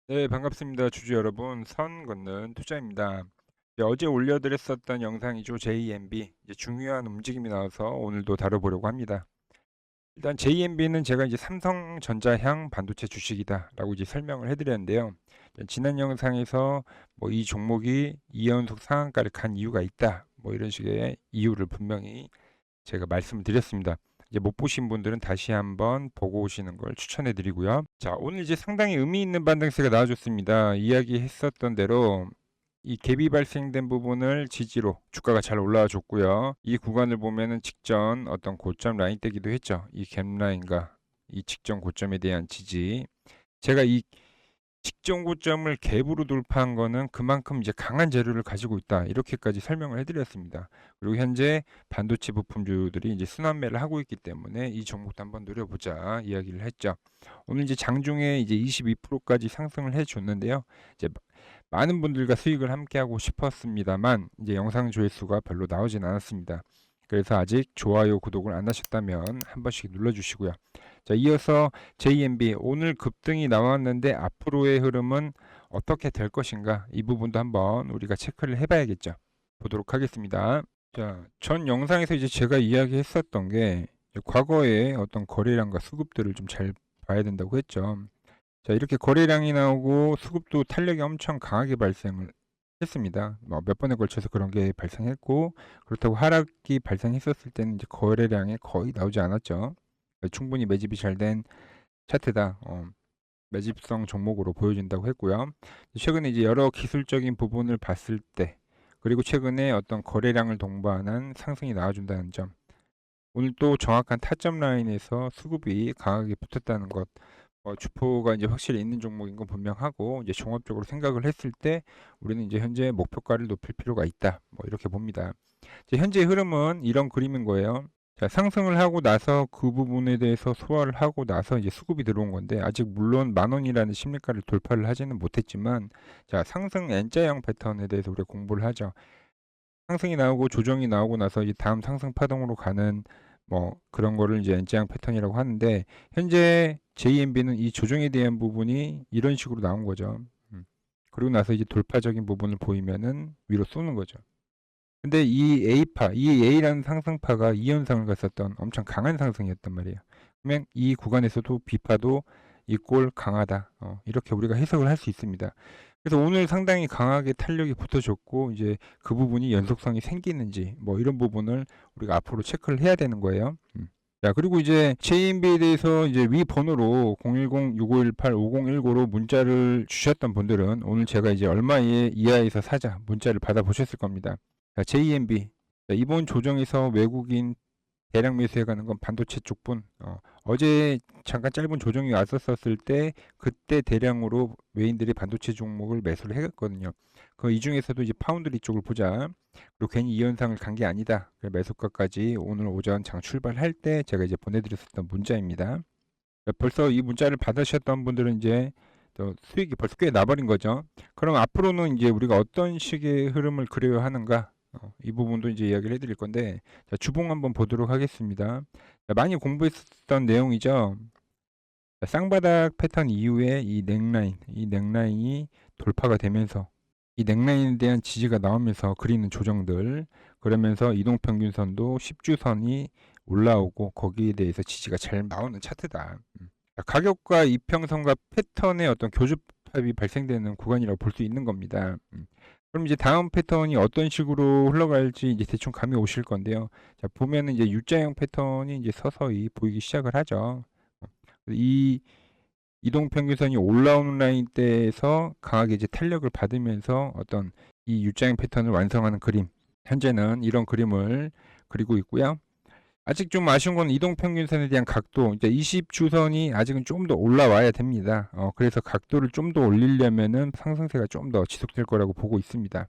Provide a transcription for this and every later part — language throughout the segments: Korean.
네, 반갑습니다. 주주 여러분. 선 걷는 투자입니다. 어제 올려드렸었던 영상이죠. JMB. 이제 중요한 움직임이 나와서 오늘도 다뤄보려고 합니다. 일단 JMB는 제가 이제 삼성전자향 반도체 주식이다라고 이제 설명을 해드렸는데요. 지난 영상에서 뭐 이 종목이 2연속 상한가를 간 이유가 있다. 뭐 이런 식의 이유를 분명히 제가 말씀을 드렸습니다. 이제 못 보신 분들은 다시 한번 보고 오시는 걸 추천해 드리고요. 자, 오늘 이제 상당히 의미 있는 반등세가 나와줬습니다. 이야기했었던 대로 이 갭이 발생된 부분을 지지로 주가가 잘 올라와 줬고요. 이 구간을 보면은 직전 어떤 고점 라인 때기도 했죠. 이 갭 라인과 이 직전 고점에 대한 지지. 제가 이 직전 고점을 갭으로 돌파한 거는 그만큼 이제 강한 재료를 가지고 있다. 이렇게까지 설명을 해드렸습니다. 그리고 현재 반도체 부품주들이 이제 순환매를 하고 있기 때문에 이 종목도 한번 노려보자 이야기를 했죠. 오늘 이제 장중에 이제 22%까지 상승을 해줬는데요. 이제 많은 분들과 수익을 함께 하고 싶었습니다만 이제 영상 조회수가 별로 나오진 않았습니다. 그래서 아직 좋아요, 구독을 안 하셨다면 한 번씩 눌러주시고요. 자, 이어서 JMB 오늘 급등이 나왔는데 앞으로의 흐름은 어떻게 될 것인가 이 부분도 한번 우리가 체크를 해봐야겠죠. 보도록 하겠습니다. 자, 전 영상에서 이제 제가 이야기했었던 게 과거의 어떤 거래량과 수급들을 좀 잘 봐야 된다고 했죠. 자, 이렇게 거래량이 나오고 수급도 탄력이 엄청 강하게 발생을 했습니다. 몇 번에 걸쳐서 그런 게 발생했고, 그렇다고 하락이 발생했었을 때는 이제 거래량이 거의 나오지 않았죠. 충분히 매집이 잘 된 차트다. 매집성 종목으로 보여진다고 했고요. 최근에 이제 여러 기술적인 부분을 봤을 때, 그리고 최근에 어떤 거래량을 동반한 상승이 나와준다는 점, 오늘 또 정확한 타점 라인에서 수급이 강하게 붙었다는 것, 주포가 이제 확실히 있는 종목인 건 분명하고, 이제 종합적으로 생각을 했을 때 우리는 이제 현재 목표가를 높일 필요가 있다. 뭐 이렇게 봅니다. 이제 현재 흐름은 이런 그림인 거예요. 자, 상승을 하고 나서 그 부분에 대해서 소화를 하고 나서 이제 수급이 들어온 건데, 아직 물론 10,000원이라는 심리가를 돌파를 하지는 못했지만, 자, 상승 N자형 패턴에 대해서 우리가 공부를 하죠. 상승이 나오고 조정이 나오고 나서 이제 다음 상승 파동으로 가는 뭐 그런 거를 이제 N자형 패턴이라고 하는데, 현재 JMB는 이 조정에 대한 부분이 이런 식으로 나온 거죠. 그리고 나서 이제 돌파적인 부분을 보이면은 위로 쏘는 거죠. 근데 이 A파, 이 A라는 상승파가 2연상을 갔었던 엄청 강한 상승이었단 말이에요. 그러면 이 구간에서도 B파도 이꼴 강하다. 이렇게 우리가 해석을 할 수 있습니다. 그래서 오늘 상당히 강하게 탄력이 붙어줬고, 이제 그 부분이 연속성이 생기는지, 뭐 이런 부분을 우리가 앞으로 체크를 해야 되는 거예요. 자, 그리고 이제 JMB에 대해서 이제 위 번호로 010-6518-5019로 문자를 주셨던 분들은 오늘 제가 이제 얼마에 이하에서 사자 문자를 받아보셨을 겁니다. 자, JMB. 자, 이번 조정에서 외국인 대량 매수해가는 건 반도체 쪽분. 어제 잠깐 짧은 조정이 왔었을 때 그때 대량으로 외인들이 반도체 종목을 매수를 했거든요. 그 이 중에서도 이제 파운드리 쪽을 보자. 그리고 괜히 이 현상을 간 게 아니다. 매수가까지 오늘 오전 장 출발할 때 제가 이제 보내드렸었던 문자입니다. 벌써 이 문자를 받으셨던 분들은 이제 또 수익이 벌써 꽤 나버린 거죠. 그럼 앞으로는 이제 우리가 어떤 식의 흐름을 그려야 하는가? 이 부분도 이제 이야기를 해드릴 건데, 자, 주봉 한번 보도록 하겠습니다. 자, 많이 공부했었던 내용이죠. 자, 쌍바닥 패턴 이후에 이 넥라인이 돌파가 되면서 이 넥라인에 대한 지지가 나오면서 그리는 조정들, 그러면서 이동평균선도 10주선이 올라오고 거기에 대해서 지지가 잘 나오는 차트다. 가격과 이평선과 패턴의 어떤 교집합이 발생되는 구간이라고 볼 수 있는 겁니다. 그럼 이제 다음 패턴이 어떤 식으로 흘러갈지 이제 대충 감이 오실 건데요. 자, 보면은 이제 U자형 패턴이 이제 서서히 보이기 시작을 하죠. 이 이동평균선이 올라오는 라인대에서 강하게 이제 탄력을 받으면서 어떤 이 U자형 패턴을 완성하는 그림. 현재는 이런 그림을 그리고 있고요. 아직 좀 아쉬운 건 이동평균선에 대한 각도, 이제 20주선이 아직은 좀 더 올라와야 됩니다. 그래서 각도를 좀 더 올리려면은 상승세가 좀 더 지속될 거라고 보고 있습니다.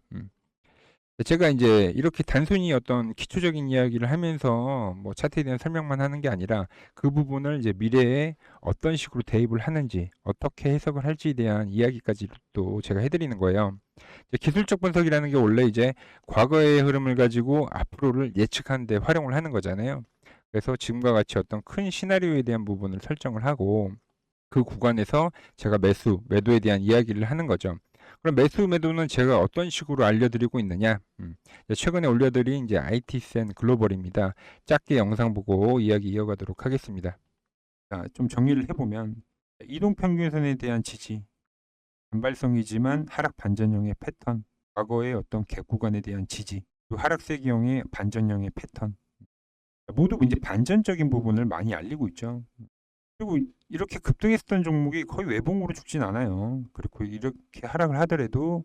제가 이제 이렇게 단순히 어떤 기초적인 이야기를 하면서 뭐 차트에 대한 설명만 하는 게 아니라 그 부분을 이제 미래에 어떤 식으로 대입을 하는지, 어떻게 해석을 할지에 대한 이야기까지 또 제가 해드리는 거예요. 이제 기술적 분석이라는 게 원래 이제 과거의 흐름을 가지고 앞으로를 예측하는 데 활용을 하는 거잖아요. 그래서 지금과 같이 어떤 큰 시나리오에 대한 부분을 설정을 하고 그 구간에서 제가 매도에 대한 이야기를 하는 거죠. 그럼 매도는 제가 어떤 식으로 알려드리고 있느냐? 최근에 올려드린 이제 IT센 글로벌입니다. 짧게 영상 보고 이야기 이어가도록 하겠습니다. 자, 좀 정리를 해보면 이동평균선에 대한 지지, 단발성이지만 하락 반전형의 패턴, 과거의 어떤 갭 구간에 대한 지지, 또 하락세기형의 반전형의 패턴, 모두 이제 반전적인 부분을 많이 알리고 있죠. 그리고 이렇게 급등했었던 종목이 거의 외봉으로 죽진 않아요. 그리고 이렇게 하락을 하더라도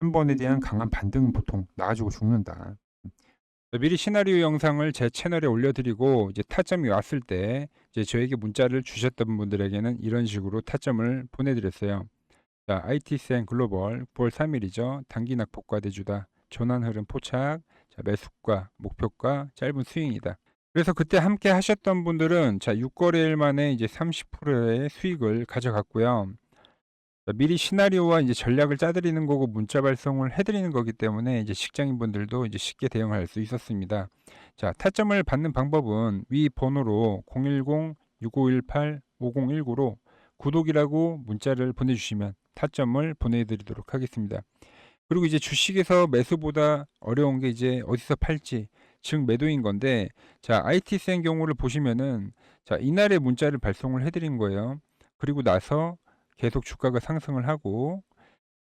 한 번에 대한 강한 반등은 보통 나가지고 죽는다. 미리 시나리오 영상을 제 채널에 올려드리고 이제 타점이 왔을 때 이제 저에게 문자를 주셨던 분들에게는 이런 식으로 타점을 보내드렸어요. 자, IT센 글로벌 9월 3일이죠. 단기 낙폭 과대주다. 전환 흐름 포착. 자, 매수가, 목표가, 짧은 스윙이다. 그래서 그때 함께 하셨던 분들은 자, 6거래일 만에 이제 30%의 수익을 가져갔고요. 자, 미리 시나리오와 이제 전략을 짜드리는 거고 문자 발송을 해드리는 거기 때문에 이제 직장인분들도 이제 쉽게 대응할 수 있었습니다. 자, 타점을 받는 방법은 위 번호로 010-6518-5019로 구독이라고 문자를 보내주시면 타점을 보내드리도록 하겠습니다. 그리고 이제 주식에서 매수보다 어려운 게 이제 어디서 팔지, 즉 매도인 건데, 자, IT센 경우를 보시면은 자, 이날에 문자를 발송을 해드린 거예요. 그리고 나서 계속 주가가 상승을 하고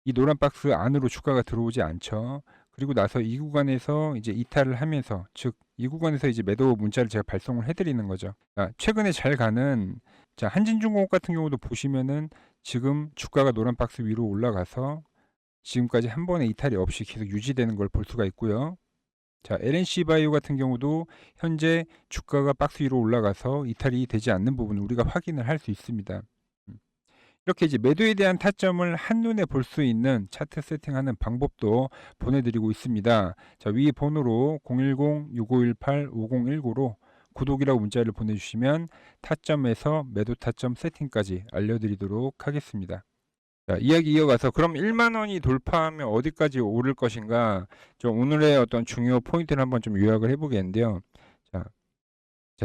이 노란 박스 안으로 주가가 들어오지 않죠. 그리고 나서 이 구간에서 이제 이탈을 하면서, 즉 이 구간에서 이제 매도 문자를 제가 발송을 해드리는 거죠. 자, 최근에 잘 가는 자, 한진중공업 같은 경우도 보시면은 지금 주가가 노란 박스 위로 올라가서 지금까지 한 번의 이탈이 없이 계속 유지되는 걸 볼 수가 있고요. 자, LNC 바이오 같은 경우도 현재 주가가 박스 위로 올라가서 이탈이 되지 않는 부분을 우리가 확인을 할 수 있습니다. 이렇게 이제 매도에 대한 타점을 한눈에 볼 수 있는 차트 세팅하는 방법도 보내드리고 있습니다. 자, 위 번호로 010-6518-5019로 구독이라고 문자를 보내주시면 타점에서 매도 타점 세팅까지 알려드리도록 하겠습니다. 자, 이야기 이어가서 그럼 1만 원이 돌파하면 어디까지 오를 것인가? 좀 오늘의 어떤 중요 포인트를 한번 좀 요약을 해보겠는데요. 자,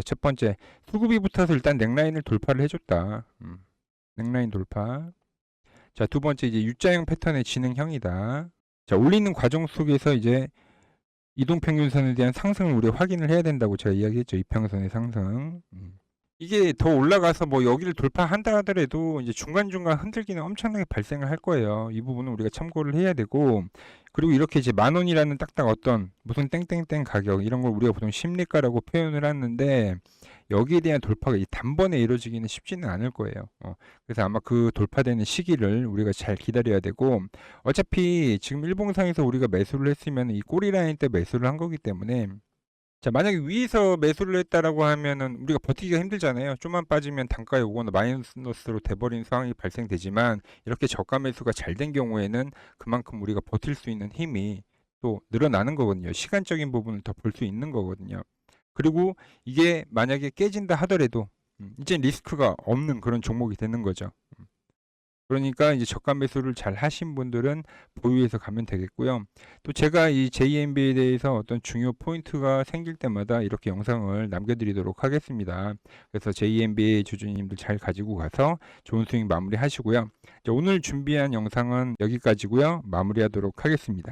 첫 번째 수급이 붙어서 일단 넥라인을 돌파를 해줬다. 넥라인 돌파. 자, 두 번째 이제 U자형 패턴의 진행형이다. 자, 올리는 과정 속에서 이제 이동평균선에 대한 상승을 우리가 확인을 해야 된다고 제가 이야기했죠. 이평선의 상승. 이게 더 올라가서 뭐 여기를 돌파한다 하더라도 이제 중간중간 흔들기는 엄청나게 발생을 할 거예요. 이 부분은 우리가 참고를 해야 되고, 그리고 이렇게 이제 10,000원이라는 딱딱 어떤 무슨 땡땡땡 가격 이런 걸 우리가 보통 심리가라고 표현을 하는데 여기에 대한 돌파가 이 단번에 이루어지기는 쉽지는 않을 거예요. 그래서 아마 그 돌파되는 시기를 우리가 잘 기다려야 되고, 어차피 지금 일봉상에서 우리가 매수를 했으면 이 꼬리 라인 때 매수를 한 거기 때문에, 자, 만약에 위에서 매수를 했다라고 하면은 우리가 버티기가 힘들잖아요. 좀만 빠지면 단가에 오거나 마이너스로 돼버리는 상황이 발생되지만, 이렇게 저가 매수가 잘 된 경우에는 그만큼 우리가 버틸 수 있는 힘이 또 늘어나는 거거든요. 시간적인 부분을 더 볼 수 있는 거거든요. 그리고 이게 만약에 깨진다 하더라도 이제 리스크가 없는 그런 종목이 되는 거죠. 그러니까 이제 저가 매수를 잘 하신 분들은 보유해서 가면 되겠고요. 또 제가 이 JMB에 대해서 어떤 중요 포인트가 생길 때마다 이렇게 영상을 남겨드리도록 하겠습니다. 그래서 JMB 주주님들 잘 가지고 가서 좋은 수익 마무리 하시고요. 오늘 준비한 영상은 여기까지고요. 마무리하도록 하겠습니다.